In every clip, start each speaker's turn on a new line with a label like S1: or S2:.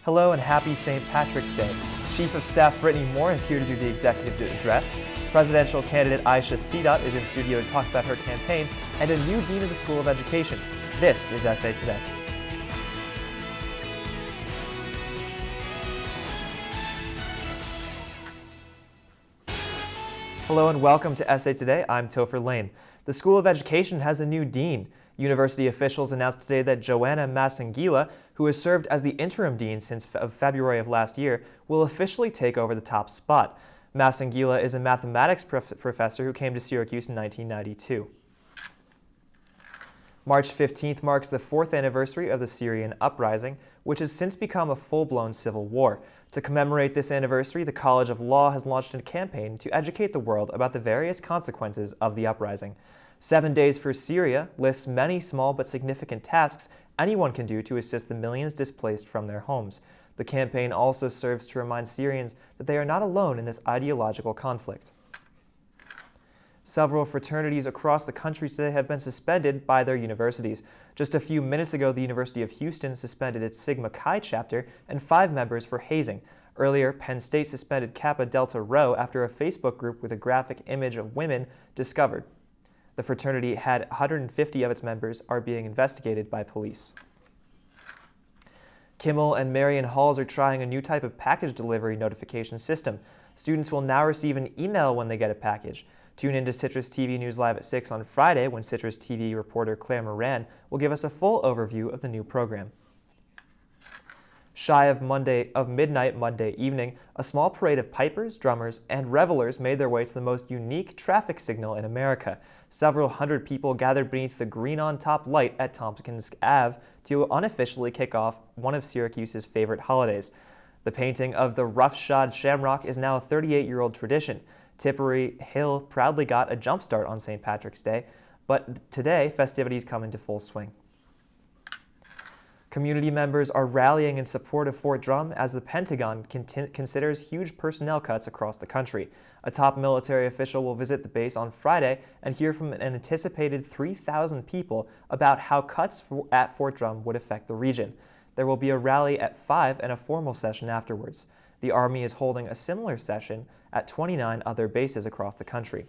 S1: Hello and happy St. Patrick's Day. Chief of Staff Brittany Moore is here to do the executive address. Presidential candidate Aisha Sidat is in studio to talk about her campaign, and a new dean of the School of Education. This is SA Today. Hello and welcome to SA Today. I'm Topher Lane. The School of Education has a new dean. University officials announced today that Joanna Masangila, who has served as the interim dean since February of last year, will officially take over the top spot. Masangila is a mathematics professor who came to Syracuse in 1992. March 15th marks the 4th anniversary of the Syrian uprising, which has since become a full-blown civil war. To commemorate this anniversary, the College of Law has launched a campaign to educate the world about the various consequences of the uprising. 7 Days for Syria lists many small but significant tasks anyone can do to assist the millions displaced from their homes. The campaign also serves to remind Syrians that they are not alone in this ideological conflict. Several fraternities across the country today have been suspended by their universities. Just a few minutes ago, the University of Houston suspended its Sigma Chi chapter and 5 members for hazing. Earlier, Penn State suspended Kappa Delta Rho after a Facebook group with a graphic image of women discovered. The fraternity had 150 of its members are being investigated by police. Kimmel and Marion Halls are trying a new type of package delivery notification system. Students will now receive an email when they get a package. Tune in to CitrusTV News Live at 6 on Friday when CitrusTV reporter Claire Moran will give us a full overview of the new program. Shy of midnight Monday evening, a small parade of pipers, drummers, and revelers made their way to the most unique traffic signal in America. Several hundred people gathered beneath the green-on-top light at Tompkins Ave to unofficially kick off one of Syracuse's favorite holidays. The painting of the roughshod shamrock is now a 38-year-old tradition. Tipperary Hill proudly got a jump start on St. Patrick's Day, but today festivities come into full swing. Community members are rallying in support of Fort Drum as the Pentagon considers huge personnel cuts across the country. A top military official will visit the base on Friday and hear from an anticipated 3,000 people about how cuts at Fort Drum would affect the region. There will be a rally at 5 and a formal session afterwards. The Army is holding a similar session at 29 other bases across the country.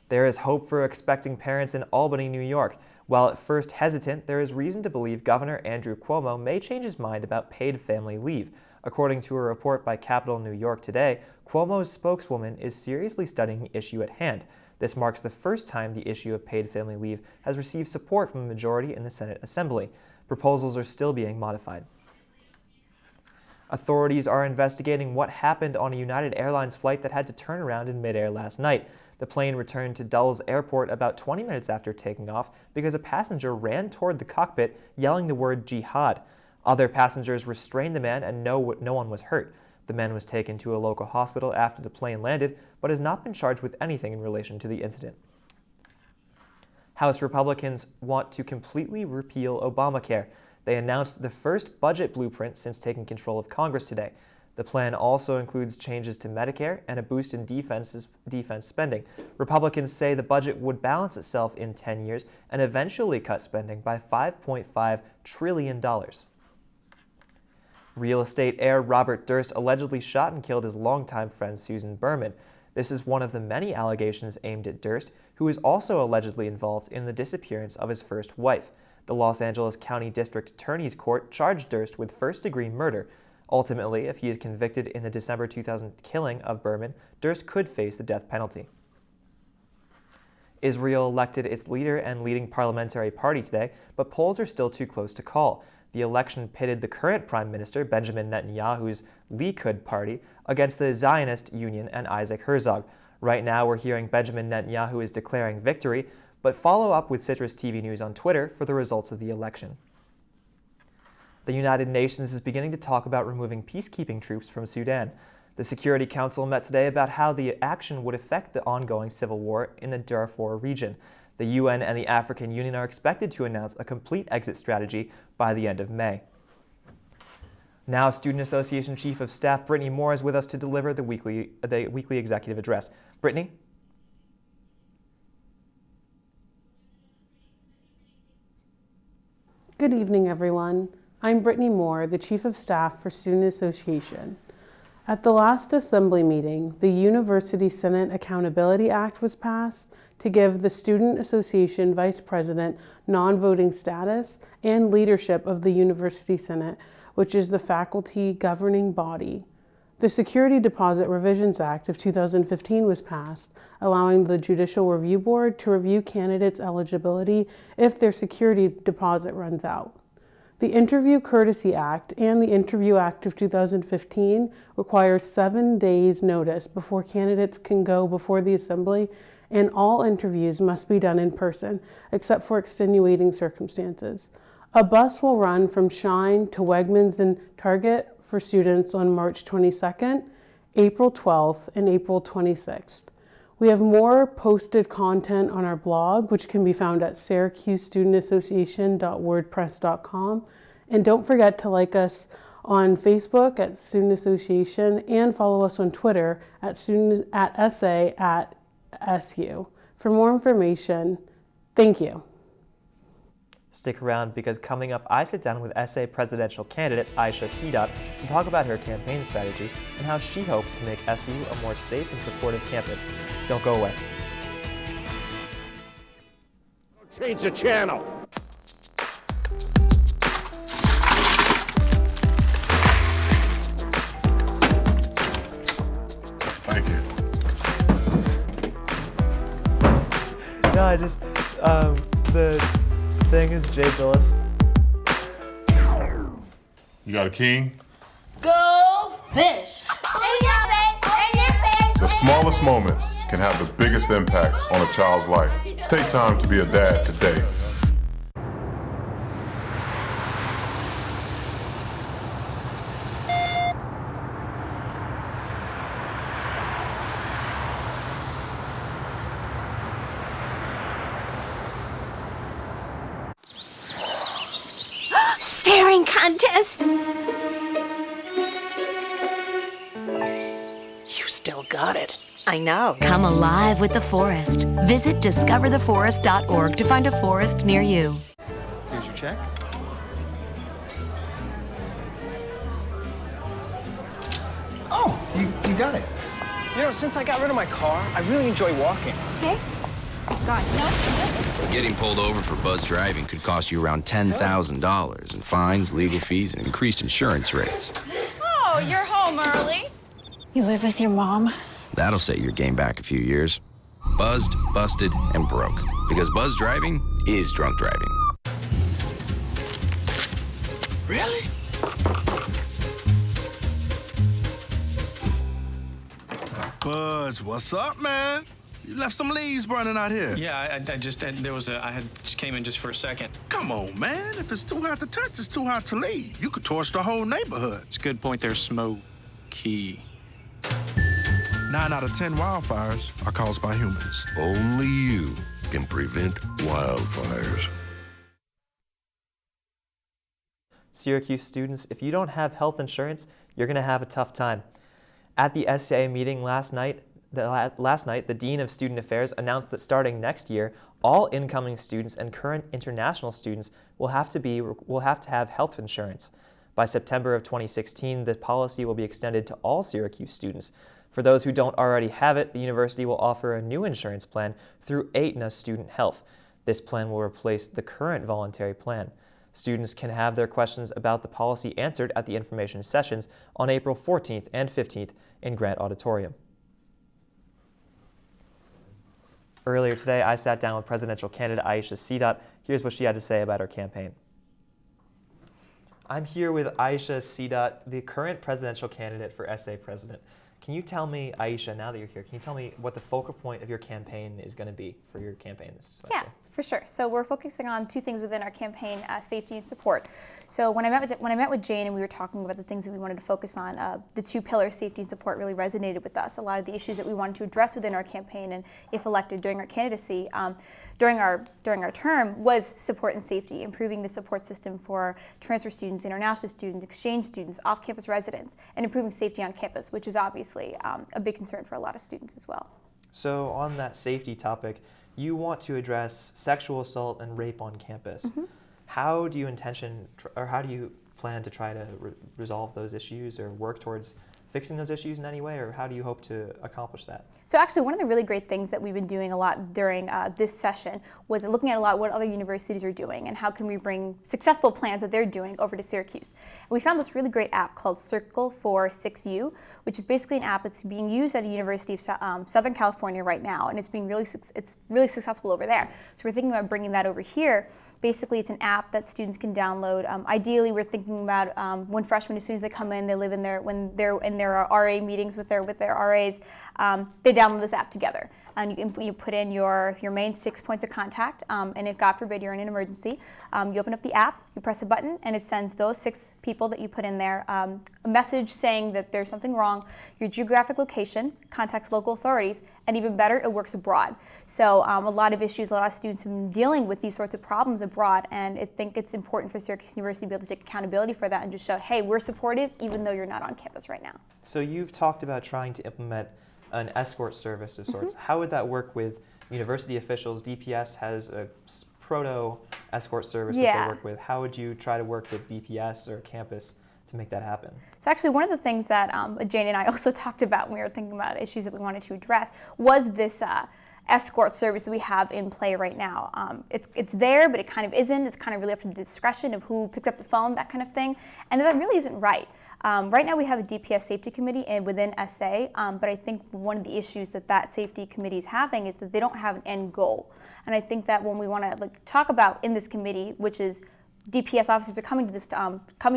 S1: There is hope for expecting parents in Albany, New York. While at first hesitant, there is reason to believe Governor Andrew Cuomo may change his mind about paid family leave. According to a report by Capital New York today, Cuomo's spokeswoman is seriously studying the issue at hand. This marks the first time the issue of paid family leave has received support from a majority in the Senate Assembly. Proposals are still being modified. Authorities are investigating what happened on a United Airlines flight that had to turn around in midair last night. The plane returned to Dulles Airport about 20 minutes after taking off because a passenger ran toward the cockpit yelling the word jihad. Other passengers restrained the man and no one was hurt. The man was taken to a local hospital after the plane landed, but has not been charged with anything in relation to the incident. House Republicans want to completely repeal Obamacare. They announced the first budget blueprint since taking control of Congress today. The plan also includes changes to Medicare and a boost in defense spending. Republicans say the budget would balance itself in 10 years and eventually cut spending by $5.5 trillion. Real estate heir Robert Durst allegedly shot and killed his longtime friend Susan Berman. This is one of the many allegations aimed at Durst, who is also allegedly involved in the disappearance of his first wife. The Los Angeles County District Attorney's Court charged Durst with first-degree murder. Ultimately, if he is convicted in the December 2000 killing of Berman, Durst could face the death penalty. Israel elected its leader and leading parliamentary party today, but polls are still too close to call. The election pitted the current Prime Minister, Benjamin Netanyahu's Likud party, against the Zionist Union and Isaac Herzog. Right now, we're hearing Benjamin Netanyahu is declaring victory, but follow up with CitrusTV News on Twitter for the results of the election. The United Nations is beginning to talk about removing peacekeeping troops from Sudan. The Security Council met today about how the action would affect the ongoing civil war in the Darfur region. The UN and the African Union are expected to announce a complete exit strategy by the end of May. Now, Student Association Chief of Staff Brittany Moore is with us to deliver the weekly executive address. Brittany?
S2: Good evening, everyone. I'm Brittany Moore, the Chief of Staff for Student Association. At the last Assembly meeting, the University Senate Accountability Act was passed to give the Student Association Vice President non-voting status and leadership of the University Senate, which is the faculty governing body. The Security Deposit Revisions Act of 2015 was passed, allowing the Judicial Review Board to review candidates' eligibility if their security deposit runs out. The Interview Courtesy Act and the Interview Act of 2015 requires 7 days notice before candidates can go before the Assembly, and all interviews must be done in person, except for extenuating circumstances. A bus will run from Shine to Wegmans and Target for students on March 22nd, April 12th, and April 26th. We have more posted content on our blog, which can be found at syracusestudentassociation.wordpress.com. And don't forget to like us on Facebook at Student Association and follow us on Twitter at SA@SU. For more information, thank you.
S1: Stick around because coming up, I sit down with SA presidential candidate Aisha Sidat to talk about her campaign strategy and how she hopes to make SU a more safe and supportive campus. Don't go away.
S3: Change the channel.
S4: Thank you.
S1: No, I just, the thing is Jay Billis.
S4: You got a king?
S5: Go fish!
S4: The smallest moments can have the biggest impact on a child's life. Take time to be a dad today.
S5: Staring contest! You still got it. I know.
S6: Come alive with the forest. Visit discovertheforest.org to find a forest near you.
S7: Here's your check. Oh, you got it. You know, since I got rid of my car, I really enjoy walking.
S8: Okay. Got it. Nope.
S9: Getting pulled over for buzz driving could cost you around $10,000 in fines, legal fees, and increased insurance rates.
S8: Oh, you're home early.
S5: You live with your mom?
S9: That'll set your game back a few years. Buzzed, busted, and broke. Because buzz driving is drunk driving. Really?
S10: Buzz, what's up, man? You left some leaves burning out here.
S11: Yeah, I just came in just for a second.
S10: Come on, man. If it's too hot to touch, it's too hot to leave. You could torch the whole neighborhood.
S11: It's a good point there, Smokey.
S10: 9 out of 10 wildfires are caused by humans.
S3: Only you can prevent wildfires.
S1: Syracuse students, if you don't have health insurance, you're going to have a tough time. At the SCA meeting last night, the Dean of Student Affairs announced that starting next year, all incoming students and current international students will have to have health insurance. By September of 2016, the policy will be extended to all Syracuse students. For those who don't already have it, the university will offer a new insurance plan through Aetna Student Health. This plan will replace the current voluntary plan. Students can have their questions about the policy answered at the information sessions on April 14th and 15th in Grant Auditorium. Earlier today, I sat down with presidential candidate Aisha Sidat. Here's what she had to say about her campaign. I'm here with Aisha Sidat, the current presidential candidate for SA president. Can you tell me, Aisha, now that you're here, can you tell me what the focal point of your campaign is going to be for your campaign this semester?
S8: Yeah, for sure. So we're focusing on two things within our campaign, safety and support. So when I met with Jane and we were talking about the things that we wanted to focus on, the two pillars, safety and support, really resonated with us. A lot of the issues that we wanted to address within our campaign and if elected during our candidacy, during our term was support and safety, improving the support system for transfer students, international students, exchange students, off-campus residents, and improving safety on campus, which is obviously a big concern for a lot of students as well.
S1: So on that safety topic, you want to address sexual assault and rape on campus. Mm-hmm. How do you plan to try to resolve those issues or work towards fixing those issues in any way, or how do you hope to accomplish that?
S8: So actually, one of the really great things that we've been doing a lot during this session was looking at a lot what other universities are doing and how can we bring successful plans that they're doing over to Syracuse. And we found this really great app called Circle for 6U, which is basically an app that's being used at a University of Southern California right now, and it's really successful over there. So we're thinking about bringing that over here. Basically, it's an app that students can download. Ideally, we're thinking about when freshmen, as soon as they come in, they live in when they're in their RA meetings with their RAs, they download this app together. And you put in your main 6 points of contact, and if God forbid you're in an emergency, you open up the app, you press a button, and it sends those 6 people that you put in there a message saying that there's something wrong, your geographic location, contacts local authorities, and even better, it works abroad. So a lot of students have been dealing with these sorts of problems abroad, and I think it's important for Syracuse University to be able to take accountability for that and just show, hey, we're supportive even though you're not on campus right now.
S1: So you've talked about trying to implement an escort service of sorts. How would that work with university officials? DPS has a proto escort service that they work with. How would you try to work with DPS or campus to make that happen? So
S8: actually, one of the things that Jane and I also talked about when we were thinking about issues that we wanted to address was this escort service that we have in play right now. It's there, but it kind of isn't. It's kind of really up to the discretion of who picks up the phone, that kind of thing. And that really isn't right. Right now we have a DPS safety committee within SA, but I think one of the issues that safety committee is having is that they don't have an end goal. And I think that when we want to talk about in this committee, which is DPS officers are coming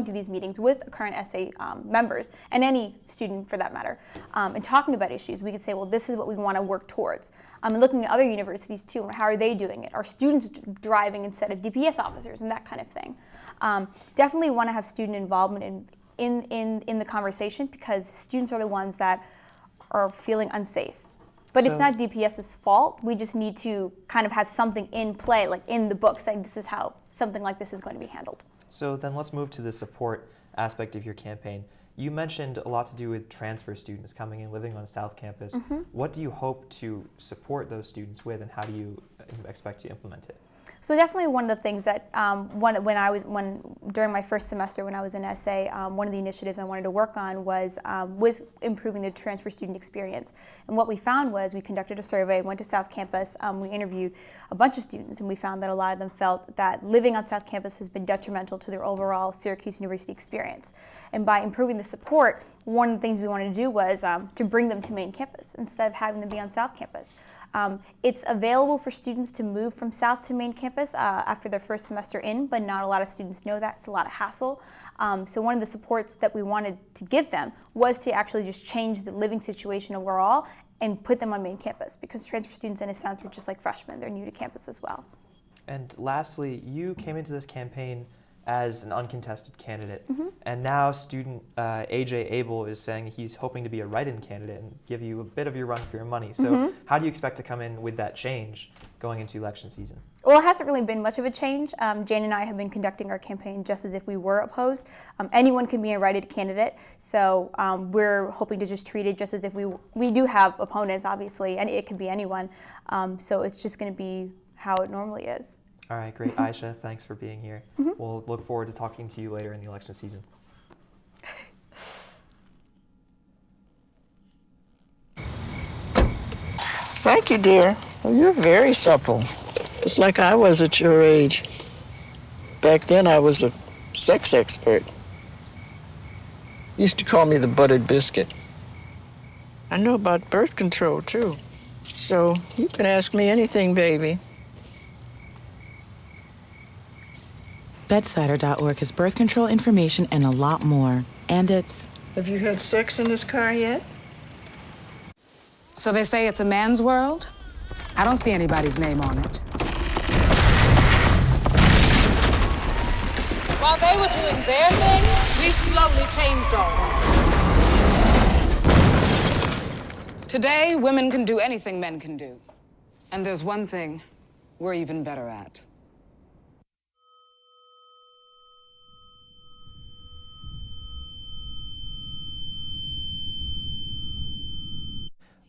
S8: to these meetings with current SA members and any student for that matter, and talking about issues, we could say, well, this is what we want to work towards. And looking at other universities too, how are they doing it? Are students driving instead of DPS officers and that kind of thing? Definitely want to have student involvement in the conversation because students are the ones that are feeling unsafe. But it's not DPS's fault. We just need to kind of have something in play, like in the book, saying this is how something like this is going to be handled.
S1: So then let's move to the support aspect of your campaign. You mentioned a lot to do with transfer students coming in, living on South Campus. What do you hope to support those students with, and how do you expect to implement it?
S8: So definitely one of the things that during my first semester when I was in SA, one of the initiatives I wanted to work on was with improving the transfer student experience. And what we found was we conducted a survey, went to South Campus, we interviewed a bunch of students, and we found that a lot of them felt that living on South Campus has been detrimental to their overall Syracuse University experience. And by improving the support, one of the things we wanted to do was to bring them to main campus instead of having them be on South Campus. It's available for students to move from South to main campus after their first semester in, but not a lot of students know that. It's a lot of hassle. So one of the supports that we wanted to give them was to actually just change the living situation overall and put them on main campus, because transfer students, in a sense, are just like freshmen. They're new to campus as well.
S1: And lastly, you came into this campaign as an uncontested candidate, and now student AJ Abel is saying he's hoping to be a write-in candidate and give you a bit of your run for your money. So how do you expect to come in with that change going into election season?
S8: Well, it hasn't really been much of a change. Jane and I have been conducting our campaign just as if we were opposed. Anyone can be a write-in candidate, so we're hoping to just treat it just as if we do have opponents, obviously, and it could be anyone. So it's just going to be how it normally is.
S1: All right, great. Aisha, thanks for being here. We'll look forward to talking to you later in the election season.
S12: Thank you, dear. Well, you're very supple. It's like I was at your age. Back then, I was a sex expert. Used to call me the buttered biscuit. I know about birth control, too. So you can ask me anything, baby.
S13: Bedsider.org has birth control information and a lot more. And it's...
S12: Have you had sex in this car yet?
S14: So they say it's a man's world? I don't see anybody's name on it.
S15: While they were doing their thing, we slowly changed ours.
S14: Today, women can do anything men can do. And there's one thing we're even better at.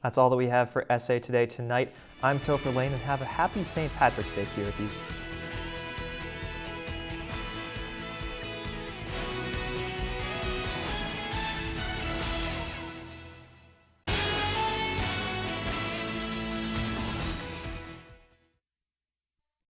S1: That's all that we have for SA Today tonight. I'm Topher Lane, and have a happy St. Patrick's Day, Syracuse.